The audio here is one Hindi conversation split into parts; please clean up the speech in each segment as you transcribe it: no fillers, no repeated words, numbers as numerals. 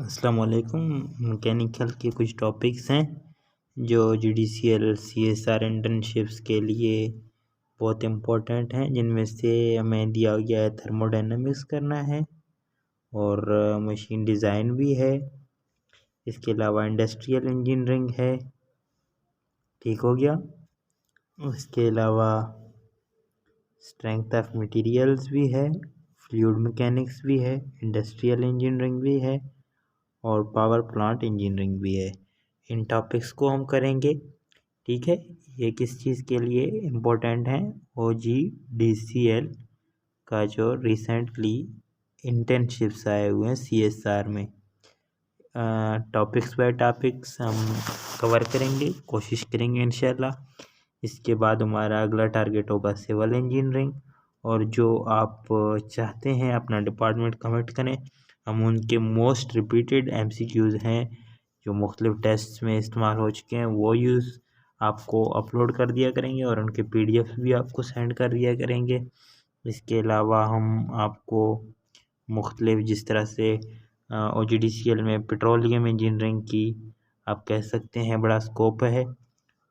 अस्सलाम वालेकुम। मैकेनिकल के कुछ टॉपिक्स हैं जो जुडिशियल CSR इंटर्नशिप्स के लिए बहुत इम्पोर्टेंट हैं, जिनमें से हमें दिया गया है थर्मोडायनामिक्स करना है और मशीन डिज़ाइन भी है। इसके अलावा इंडस्ट्रियल इंजीनियरिंग है, ठीक हो गया। उसके अलावा स्ट्रेंथ ऑफ मटेरियल्स भी है, फ्लूइड मैकेनिक्स भी है, इंडस्ट्रियल इंजीनियरिंग भी है और पावर प्लांट इंजीनियरिंग भी है। इन टॉपिक्स को हम करेंगे, ठीक है। ये किस चीज़ के लिए इम्पोर्टेंट है? OGDCL का जो रिसेंटली इंटर्नशिप्स आए हुए हैं CSR में, टॉपिक्स बाय टॉपिक्स हम कवर करेंगे, कोशिश करेंगे इंशाल्लाह। इसके बाद हमारा अगला टारगेट होगा सिविल इंजीनियरिंग, और जो आप चाहते हैं अपना डिपार्टमेंट कमेंट करें, हम उनके मोस्ट रिपीटेड MCQs हैं जो मुख्तलिफ टेस्ट में इस्तेमाल हो चुके हैं, वो यूज़ आपको अपलोड कर दिया करेंगे और उनके PDF भी आपको सेंड कर दिया करेंगे। इसके अलावा हम आपको मुख्तलिफ जिस तरह से OGDCL में पेट्रोलियम इंजीनियरिंग की आप कह सकते हैं बड़ा स्कोप है,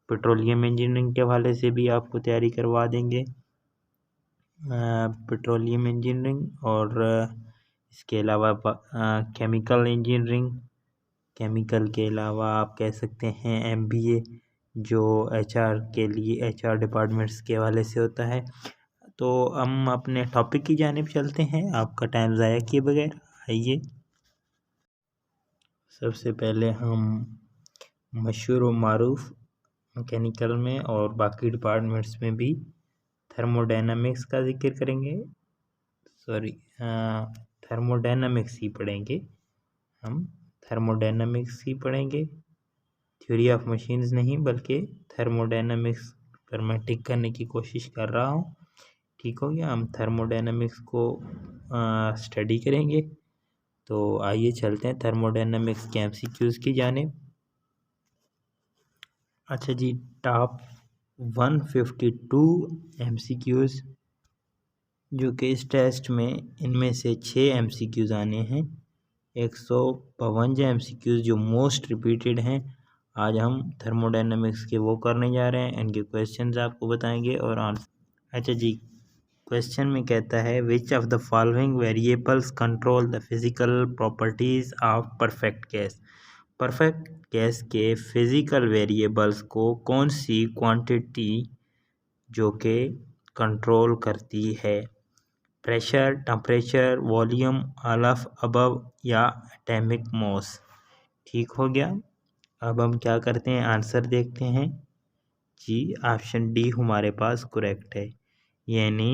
पेट्रोलियम इंजीनियरिंग के हवाले से भी आपको तैयारी करवा देंगे, पेट्रोलियम इंजीनियरिंग। और इसके अलावा केमिकल इंजीनियरिंग, केमिकल के अलावा आप कह सकते हैं MBA जो HR के लिए HR डिपार्टमेंट्स के हवाले से होता है। तो हम अपने टॉपिक की जानिब चलते हैं, आपका टाइम ज़ाया किए बगैर। आइए, सबसे पहले हम मशहूर व मारूफ मैकेनिकल में और बाकी डिपार्टमेंट्स में भी थर्मोडायनामिक्स का जिक्र करेंगे। थर्मोडायनामिक्स ही पढ़ेंगे, हम थर्मोडायनामिक्स ही पढ़ेंगे, थ्योरी ऑफ मशीन्स नहीं, बल्कि थर्मोडायनामिक्स पर मैं टिक करने की कोशिश कर रहा हूँ, ठीक हो गया। हम थर्मोडायनामिक्स को स्टडी करेंगे। तो आइए चलते हैं थर्मोडायनामिक्स के MCQs की जानिब। अच्छा जी, टॉप 152 MCQs जो कि इस टेस्ट में इनमें से 6 MCQs आने हैं, 152 MCQs जो मोस्ट रिपीटेड हैं। आज हम थर्मोडायनामिक्स के वो करने जा रहे हैं, इनके क्वेश्चंस आपको बताएंगे और आंसर। अच्छा जी, क्वेश्चन में कहता है which of the following variables control the physical properties of perfect gas. Perfect gas के फिजिकल वेरिएबल्स को कौन सी क्वांटिटी जो कि कंट्रोल करती है? Pressure, temperature, volume, all of above या एटॉमिक मास, ठीक हो गया। अब हम क्या करते हैं, आंसर देखते हैं जी। ऑप्शन डी हमारे पास करेक्ट है, यानी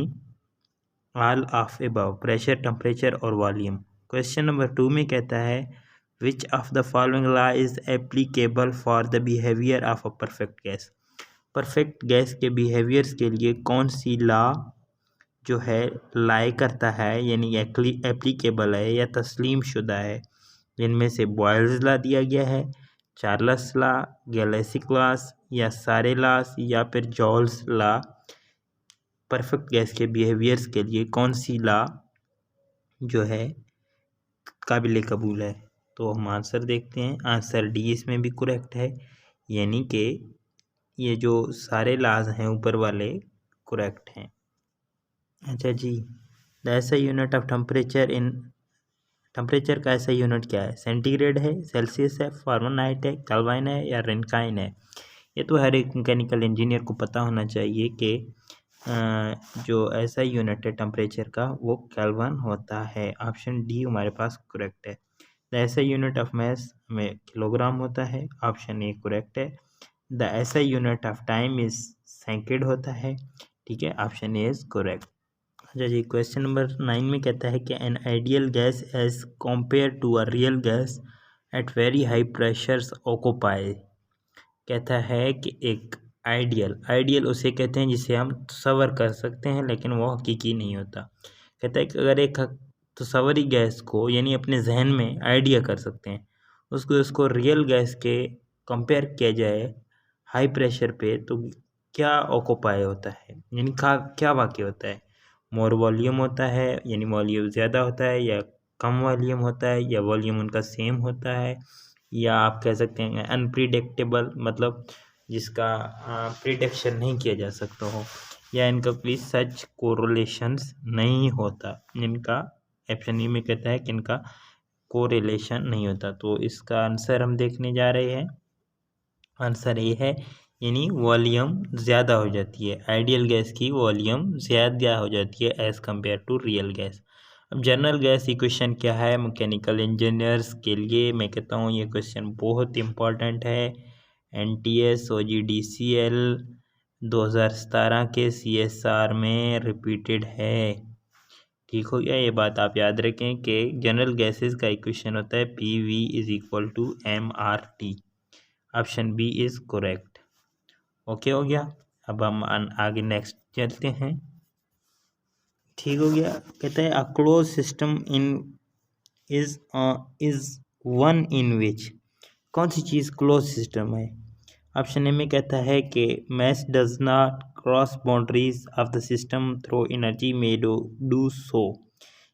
all of above, pressure, temperature और वॉल्यूम। क्वेश्चन नंबर 2 में कहता है which of the following law is applicable for the behaviour of a perfect gas. Perfect gas के बिहेवियर्स के लिए कौन सी लॉ जो है लाई करता है, यानी एप्लीकेबल है या तस्लीम शुदा है? जिनमें से बॉयल्स लॉ दिया गया है, चार्ल्स लॉ, गैलेसिक लॉस या सारे लॉस या फिर जॉल्स लॉ। परफेक्ट गैस के बिहेवियर्स के लिए कौन सी लॉ जो है काबिल कबूल है? तो हम आंसर देखते हैं, आंसर डी इसमें भी करेक्ट है, यानी कि ये जो सारे लॉज हैं ऊपर वाले करेक्ट हैं। अच्छा जी, द ऐसा unit of temperature in, temperature का ऐसा यूनिट क्या है? सेंटीग्रेड है, सेल्सियस है, फारेनहाइट है, केल्विन है या रेनकाइन है? ये तो हर एक मैकेनिकल इंजीनियर को पता होना चाहिए कि जो ऐसा यूनिट है टेम्परेचर का वो केल्विन होता है। ऑप्शन डी हमारे पास करेक्ट है। द ऐसा यूनिट ऑफ मास में किलोग्राम होता है, ऑप्शन ए करेक्ट है। द ऐसा unit of time is second होता है, ठीक है, ऑप्शन ए इज करेक्ट। अच्छा जी, क्वेश्चन नंबर 9 में कहता है कि an ideal gas as compared to a real gas at very high pressures occupy. कहता है कि एक आइडियल उसे कहते हैं जिसे हम तस्वर कर सकते हैं लेकिन वो हकीकी नहीं होता। कहता है कि अगर एक तस्वरी गैस को, यानी अपने जहन में आइडिया कर सकते हैं, उसको रियल गैस के कंपेयर किया जाए हाई प्रेशर पे, तो क्या ऑक्यूपाई होता है, यानी क्या वाक़ई होता है? मोर वॉल्यूम होता है, यानी वॉल्यूम ज़्यादा होता है, या कम वॉल्यूम होता है या वॉल्यूम उनका सेम होता है, या आप कह सकते हैं अनप्रिडिक्टेबल, मतलब जिसका प्रिडिक्शन नहीं किया जा सकता हो, या इनका कोई सच कोरिलेशंस नहीं होता। इनका ऑप्शन ई में कहता है कि इनका कोरिलेशन नहीं होता। तो इसका आंसर हम देखने जा रहे हैं, आंसर ए है, यानी वॉल्यूम ज़्यादा हो जाती है, आइडियल गैस की वॉल्यूम ज़्यादा हो जाती है as compare to real gas. अब जनरल गैस इक्वेशन क्या है मैकेनिकल इंजीनियर्स के लिए, मैं कहता हूँ ये क्वेश्चन बहुत इंपॉर्टेंट है। NTS OGDCL 2017 के CSR में रिपीटेड है। ठीक हो गया, ये बात आप याद रखें कि जनरल गैसेस का इक्वेशन होता है PV = MRT। Option B is correct. Okay हो गया। अब हम आगे नेक्स्ट चलते हैं। ठीक हो गया, कहते हैं a closed system is one in which, कौन सी चीज़ क्लोज सिस्टम है। ऑप्शन ए में कहता है कि mass does not cross boundaries of the system through energy may do so,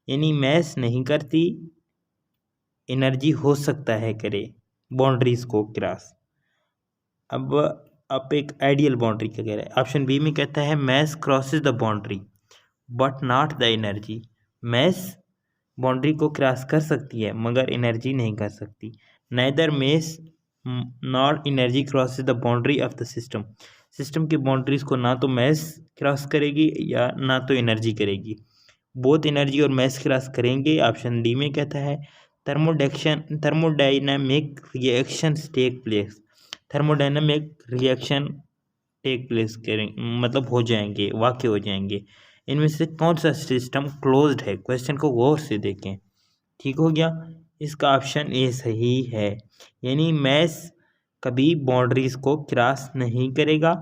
यानी मैस नहीं करती, एनर्जी हो सकता है करे बाउंड्रीज को क्रॉस। अब आप एक आइडियल बाउंड्री क्या कह रहे हैं। ऑप्शन बी में कहता है mass crosses the boundary but not the energy, mass boundary को क्रॉस कर सकती है मगर एनर्जी नहीं कर सकती। Neither mass not energy crosses the boundary of the system, system की बाउंड्रीज को ना तो मैस क्रॉस करेगी या ना तो एनर्जी करेगी, बोथ एनर्जी और मैस क्रॉस करेंगे। ऑप्शन डी में कहता है thermodynamic reactions take place, thermodynamic reaction take place करें मतलब हो जाएंगे, वाक़ई हो जाएंगे। इनमें से कौन सा सिस्टम क्लोज्ड है, क्वेश्चन को गौर से देखें। ठीक हो गया, इसका ऑप्शन ए सही है, यानी मैस कभी बाउंड्रीज को क्रॉस नहीं करेगा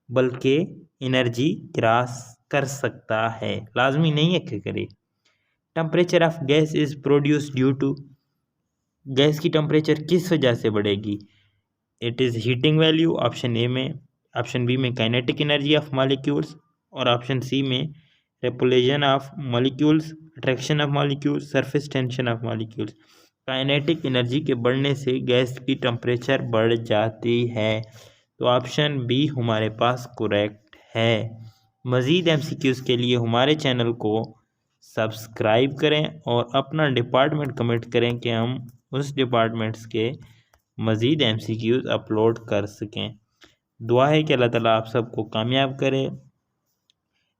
बल्कि एनर्जी क्रॉस कर सकता है, लाजमी नहीं है कि करे। Temperature of gas is produce due to, gas की टेम्परेचर किस वजह से बढ़ेगी। It is heating value, option A में, ऑप्शन बी में काइनेटिक एनर्जी ऑफ मॉलिक्यूल्स, और ऑप्शन सी में repulsion of molecules, attraction of molecules, surface tension of molecules. Kinetic energy के बढ़ने से गैस की टेम्परेचर बढ़ जाती है, तो ऑप्शन बी हमारे पास करेक्ट है। मज़ीद MCQs के लिए हमारे चैनल को सब्सक्राइब करें और अपना डिपार्टमेंट कमेंट करें कि हम उस डिपार्टमेंट्स के मज़ीद MCQs अपलोड कर सकें। दुआ है कि अल्लाह ताला आप सबको कामयाब करे।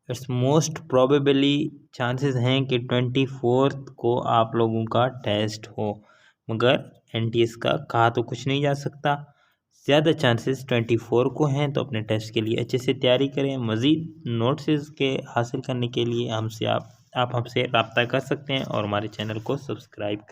इट्स मोस्ट प्रोबेबली चांसेस हैं कि 24 को आप लोगों का टेस्ट हो, मगर NTS का कहा तो कुछ नहीं जा सकता, ज़्यादा चांसेस 24 को हैं। तो अपने टेस्ट के लिए अच्छे से तैयारी करें। मज़ीद नोट्स के हासिल करने के लिए आप हमसे रब्ता कर सकते हैं और हमारे चैनल को सब्सक्राइब करें।